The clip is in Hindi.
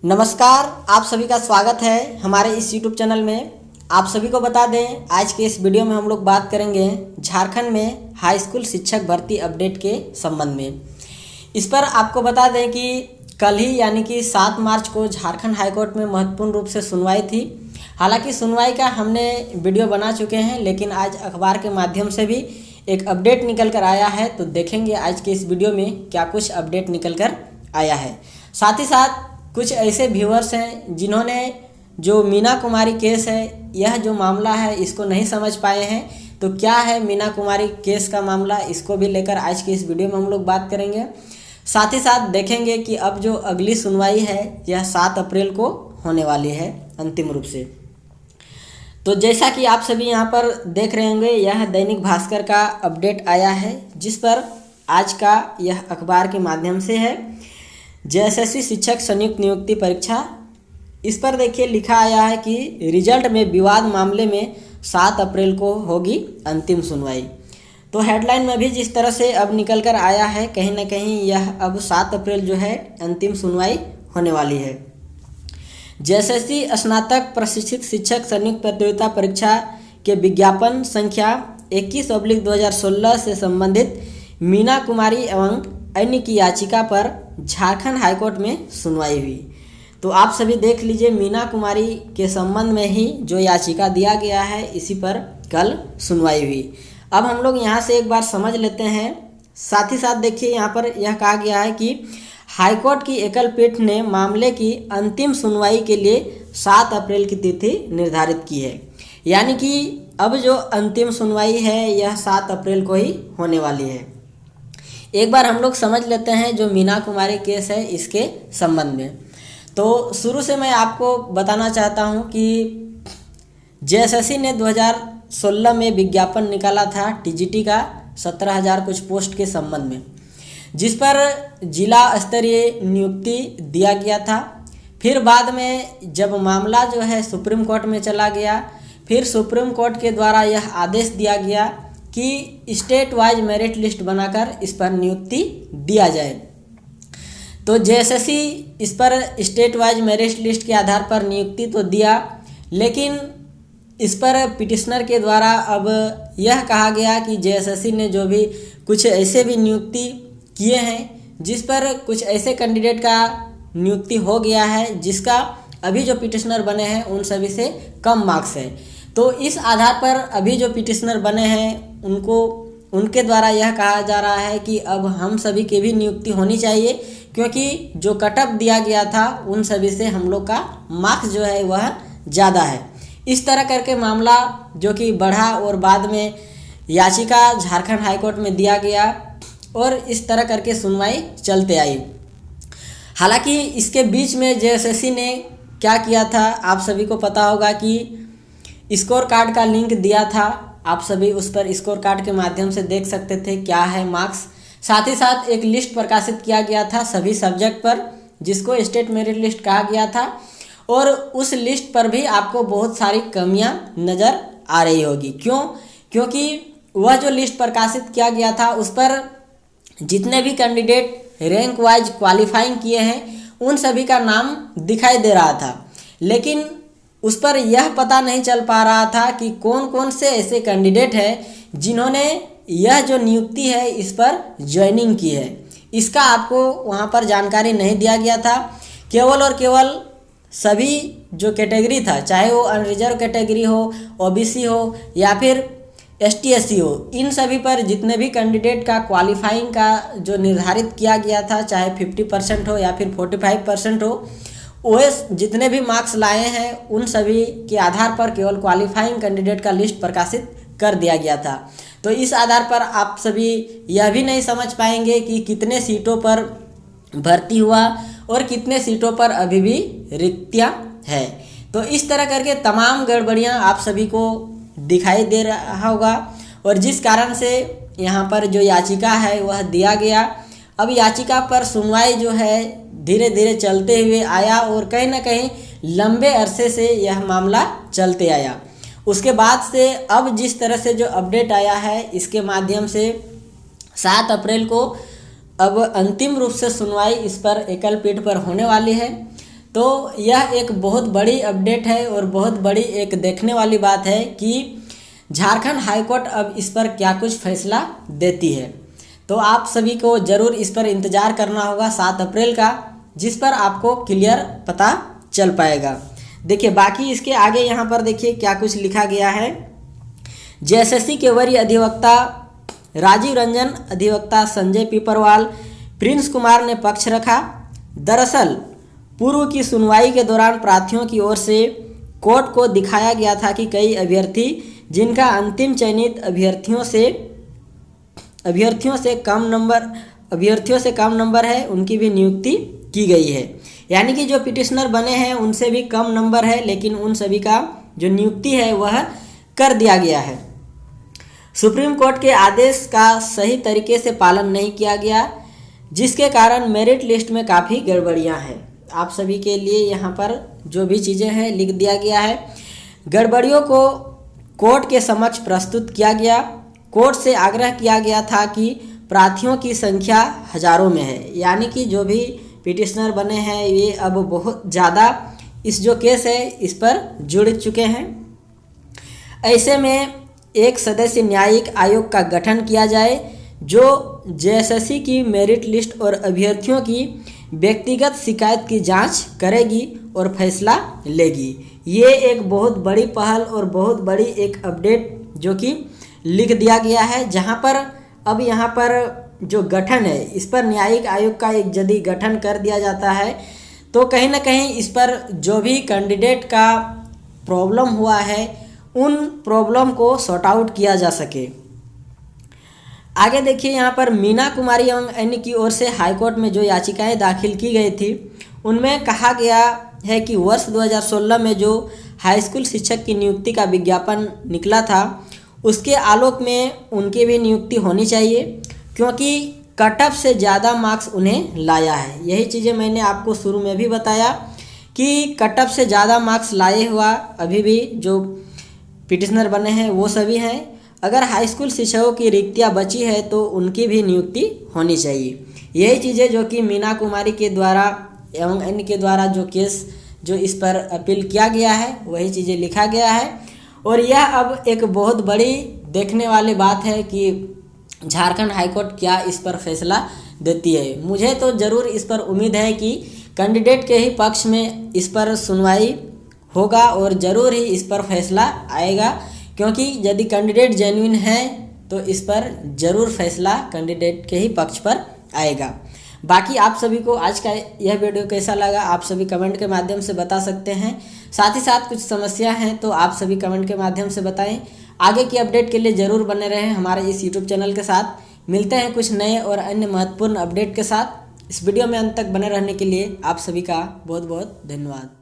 नमस्कार, आप सभी का स्वागत है हमारे इस यूट्यूब चैनल में। आप सभी को बता दें, आज के इस वीडियो में हम लोग बात करेंगे झारखंड में हाई स्कूल शिक्षक भर्ती अपडेट के संबंध में। इस पर आपको बता दें कि कल ही यानी कि 7 मार्च को झारखंड हाई कोर्ट में महत्वपूर्ण रूप से सुनवाई थी। हालांकि सुनवाई का हमने वीडियो बना चुके हैं, लेकिन आज अखबार के माध्यम से भी एक अपडेट निकल कर आया है, तो देखेंगे आज के इस वीडियो में क्या कुछ अपडेट निकल कर आया है। साथ ही साथ कुछ ऐसे व्यूअर्स हैं जिन्होंने जो मीना कुमारी केस है, यह जो मामला है इसको नहीं समझ पाए हैं, तो क्या है मीना कुमारी केस का मामला, इसको भी लेकर आज की इस वीडियो में हम लोग बात करेंगे। साथ ही साथ देखेंगे कि अब जो अगली सुनवाई है यह 7 अप्रैल को होने वाली है अंतिम रूप से। तो जैसा कि आप सभी यहाँ पर देख रहे होंगे, यह दैनिक भास्कर का अपडेट आया है, जिस पर आज का यह अखबार के माध्यम से है। जेएसएससी शिक्षक संयुक्त नियुक्ति परीक्षा, इस पर देखिए लिखा आया है कि रिजल्ट में विवाद मामले में 7 अप्रैल को होगी अंतिम सुनवाई। तो हेडलाइन में भी जिस तरह से अब निकल कर आया है, कहीं ना कहीं यह अब 7 अप्रैल जो है अंतिम सुनवाई होने वाली है। जेएसएससी स्नातक प्रशिक्षित शिक्षक संयुक्त प्रतियोगिता परीक्षा के विज्ञापन संख्या 21/2016 से संबंधित मीना कुमारी एवं अन्य की याचिका पर झारखंड हाईकोर्ट में सुनवाई हुई। तो आप सभी देख लीजिए, मीना कुमारी के संबंध में ही जो याचिका दिया गया है, इसी पर कल सुनवाई हुई। अब हम लोग यहाँ से एक बार समझ लेते हैं। साथ ही साथ देखिए, यहाँ पर यह कहा गया है कि हाईकोर्ट की एकल पीठ ने मामले की अंतिम सुनवाई के लिए 7 अप्रैल की तिथि निर्धारित की है। यानी कि अब जो अंतिम सुनवाई है यह 7 अप्रैल को ही होने वाली है। एक बार हम लोग समझ लेते हैं जो मीना कुमारी केस है इसके संबंध में। तो शुरू से मैं आपको बताना चाहता हूं कि जेएसएससी ने 2016 में विज्ञापन निकाला था टीजीटी का 17,000 कुछ पोस्ट के संबंध में, जिस पर जिला स्तरीय नियुक्ति दिया गया था। फिर बाद में जब मामला जो है सुप्रीम कोर्ट में चला गया, फिर सुप्रीम कोर्ट के द्वारा यह आदेश दिया गया कि स्टेट वाइज मेरिट लिस्ट बनाकर इस पर नियुक्ति दिया जाए। तो जेएसएससी इस पर स्टेट वाइज मेरिट लिस्ट के आधार पर नियुक्ति तो दिया, लेकिन इस पर पिटिशनर के द्वारा अब यह कहा गया कि जेएसएससी ने जो भी कुछ ऐसे भी नियुक्ति किए हैं जिस पर कुछ ऐसे कैंडिडेट का नियुक्ति हो गया है जिसका अभी जो पिटिशनर बने हैं उन सभी से कम मार्क्स है। तो इस आधार पर अभी जो पिटिशनर बने हैं उनके द्वारा यह कहा जा रहा है कि अब हम सभी की भी नियुक्ति होनी चाहिए, क्योंकि जो कटअप दिया गया था उन सभी से हम लोग का मार्क्स जो है वह ज़्यादा है। इस तरह करके मामला जो कि बढ़ा और बाद में याचिका झारखंड हाईकोर्ट में दिया गया और इस तरह करके सुनवाई चलते आई। हालांकि इसके बीच में जेएसएससी ने क्या किया था, आप सभी को पता होगा कि स्कोर कार्ड का लिंक दिया था। आप सभी उस पर स्कोर कार्ड के माध्यम से देख सकते थे क्या है मार्क्स। साथ ही साथ एक लिस्ट प्रकाशित किया गया था सभी सब्जेक्ट पर, जिसको स्टेट मेरिट लिस्ट कहा गया था, और उस लिस्ट पर भी आपको बहुत सारी कमियां नज़र आ रही होगी। क्यों? क्योंकि वह जो लिस्ट प्रकाशित किया गया था उस पर जितने भी कैंडिडेट रैंक वाइज क्वालिफाइंग किए हैं उन सभी का नाम दिखाई दे रहा था, लेकिन उस पर यह पता नहीं चल पा रहा था कि कौन कौन से ऐसे कैंडिडेट हैं जिन्होंने यह जो नियुक्ति है इस पर ज्वाइनिंग की है। इसका आपको वहां पर जानकारी नहीं दिया गया था। केवल और केवल सभी जो कैटेगरी था, चाहे वो अनरिजर्व कैटेगरी हो, ओबीसी हो या फिर एसटी/एससी हो, इन सभी पर जितने भी कैंडिडेट का क्वालिफाइंग का जो निर्धारित किया गया था, चाहे 50% हो या फिर 45% हो, ओएस जितने भी मार्क्स लाए हैं उन सभी के आधार पर केवल क्वालिफाइंग कैंडिडेट का लिस्ट प्रकाशित कर दिया गया था। तो इस आधार पर आप सभी यह भी नहीं समझ पाएंगे कि कितने सीटों पर भर्ती हुआ और कितने सीटों पर अभी भी रिक्तियां है। तो इस तरह करके तमाम गड़बड़ियां आप सभी को दिखाई दे रहा होगा, और जिस कारण से यहाँ पर जो याचिका है वह दिया गया। अब याचिका पर सुनवाई जो है धीरे धीरे चलते हुए आया और कहीं ना कहीं लंबे अरसे से यह मामला चलते आया। उसके बाद से अब जिस तरह से जो अपडेट आया है, इसके माध्यम से 7 अप्रैल को अब अंतिम रूप से सुनवाई इस पर एकल पीठ पर होने वाली है। तो यह एक बहुत बड़ी अपडेट है और बहुत बड़ी एक देखने वाली बात है कि झारखंड हाईकोर्ट अब इस पर क्या कुछ फैसला देती है। तो आप सभी को ज़रूर इस पर इंतज़ार करना होगा 7 अप्रैल का, जिस पर आपको क्लियर पता चल पाएगा। देखिए बाकी इसके आगे यहाँ पर देखिए क्या कुछ लिखा गया है। जेएसएससी के वरीय अधिवक्ता राजीव रंजन, अधिवक्ता संजय पीपरवाल, प्रिंस कुमार ने पक्ष रखा। दरअसल पूर्व की सुनवाई के दौरान प्रार्थियों की ओर से कोर्ट को दिखाया गया था कि कई अभ्यर्थी जिनका अंतिम चयनित अभ्यर्थियों से कम नंबर है उनकी भी नियुक्ति की गई है। यानी कि जो पिटिशनर बने हैं उनसे भी कम नंबर है, लेकिन उन सभी का जो नियुक्ति है वह कर दिया गया है। सुप्रीम कोर्ट के आदेश का सही तरीके से पालन नहीं किया गया, जिसके कारण मेरिट लिस्ट में काफ़ी गड़बड़ियां हैं। आप सभी के लिए यहाँ पर जो भी चीज़ें हैं लिख दिया गया है। गड़बड़ियों को कोर्ट के समक्ष प्रस्तुत किया गया। कोर्ट से आग्रह किया गया था कि प्रार्थियों की संख्या हजारों में है, यानी कि जो भी पिटिशनर बने हैं ये अब बहुत ज़्यादा इस जो केस है इस पर जुड़ चुके हैं। ऐसे में एक सदस्य न्यायिक आयोग का गठन किया जाए जो जेएसएससी की मेरिट लिस्ट और अभ्यर्थियों की व्यक्तिगत शिकायत की जांच करेगी और फैसला लेगी। ये एक बहुत बड़ी पहल और बहुत बड़ी एक अपडेट जो कि लिख दिया गया है, जहां पर अब यहाँ पर जो गठन है इस पर न्यायिक आयोग का एक यदि गठन कर दिया जाता है तो कहीं ना कहीं इस पर जो भी कैंडिडेट का प्रॉब्लम हुआ है उन प्रॉब्लम को सॉर्ट आउट किया जा सके। आगे देखिए यहाँ पर मीना कुमारी एवं अन्य की ओर से हाईकोर्ट में जो याचिकाएं दाखिल की गई थी उनमें कहा गया है कि वर्ष 2016 में जो हाई स्कूल शिक्षक की नियुक्ति का विज्ञापन निकला था उसके आलोक में उनकी भी नियुक्ति होनी चाहिए, क्योंकि कटअप से ज़्यादा मार्क्स उन्हें लाया है। यही चीज़ें मैंने आपको शुरू में भी बताया कि कटअप से ज़्यादा मार्क्स लाए हुआ अभी भी जो पिटिशनर बने हैं वो सभी हैं। अगर हाई स्कूल शिक्षकों की रिक्तियाँ बची है तो उनकी भी नियुक्ति होनी चाहिए। यही चीज़ें जो कि मीना कुमारी के द्वारा एवं अन्य के द्वारा जो केस जो इस पर अपील किया गया है वही चीज़ें लिखा गया है। और यह अब एक बहुत बड़ी देखने वाली बात है कि झारखंड हाईकोर्ट क्या इस पर फैसला देती है। मुझे तो ज़रूर इस पर उम्मीद है कि कैंडिडेट के ही पक्ष में इस पर सुनवाई होगा और ज़रूर ही इस पर फैसला आएगा, क्योंकि यदि कैंडिडेट जेन्युइन है तो इस पर ज़रूर फैसला कैंडिडेट के ही पक्ष पर आएगा। बाकी आप सभी को आज का यह वीडियो कैसा लगा आप सभी कमेंट के माध्यम से बता सकते हैं। साथ ही साथ कुछ समस्या हैं तो आप सभी कमेंट के माध्यम से बताएं। आगे की अपडेट के लिए ज़रूर बने रहें हमारे इस यूट्यूब चैनल के साथ। मिलते हैं कुछ नए और अन्य महत्वपूर्ण अपडेट के साथ। इस वीडियो में अंत तक बने रहने के लिए आप सभी का बहुत बहुत धन्यवाद।